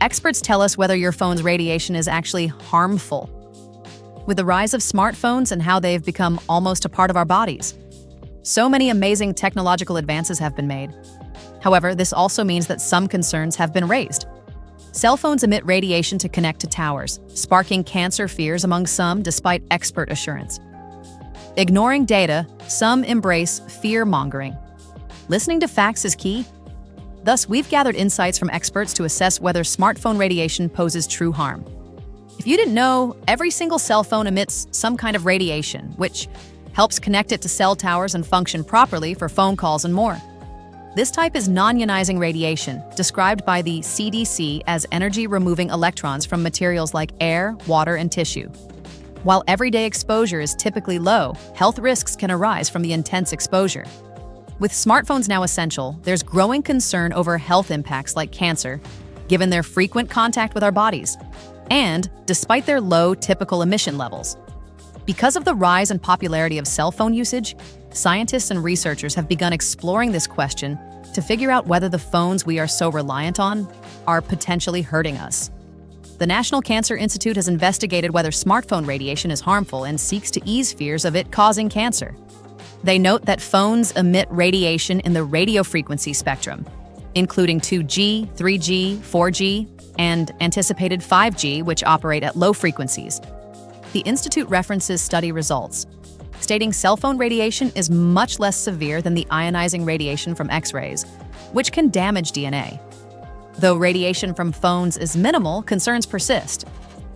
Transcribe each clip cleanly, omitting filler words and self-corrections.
experts tell us whether your phone's radiation is actually harmful. With the rise of smartphones and how they've become almost a part of our bodies, so many amazing technological advances have been made. However, this also means that some concerns have been raised. Cell phones emit radiation to connect to towers, sparking cancer fears among some despite expert assurance. Ignoring data, some embrace fear-mongering. Listening to facts is key. Thus, we've gathered insights from experts to assess whether smartphone radiation poses true harm. If you didn't know, every single cell phone emits some kind of radiation, which helps connect it to cell towers and function properly for phone calls and more. This type is non-ionizing radiation, described by the CDC as energy-removing electrons from materials like air, water, and tissue. While everyday exposure is typically low, health risks can arise from the intense exposure. With smartphones now essential, there's growing concern over health impacts like cancer, given their frequent contact with our bodies, and despite their low typical emission levels. Because of the rise in popularity of cell phone usage, scientists and researchers have begun exploring this question to figure out whether the phones we are so reliant on are potentially hurting us. The National Cancer Institute has investigated whether smartphone radiation is harmful and seeks to ease fears of it causing cancer. They note that phones emit radiation in the radio frequency spectrum, including 2G, 3G, 4G, and anticipated 5G, which operate at low frequencies. The Institute references study results, stating cell phone radiation is much less severe than the ionizing radiation from X-rays, which can damage DNA. Though radiation from phones is minimal, concerns persist.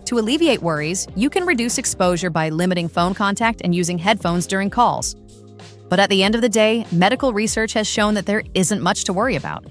To alleviate worries, you can reduce exposure by limiting phone contact and using headphones during calls. But at the end of the day, medical research has shown that there isn't much to worry about.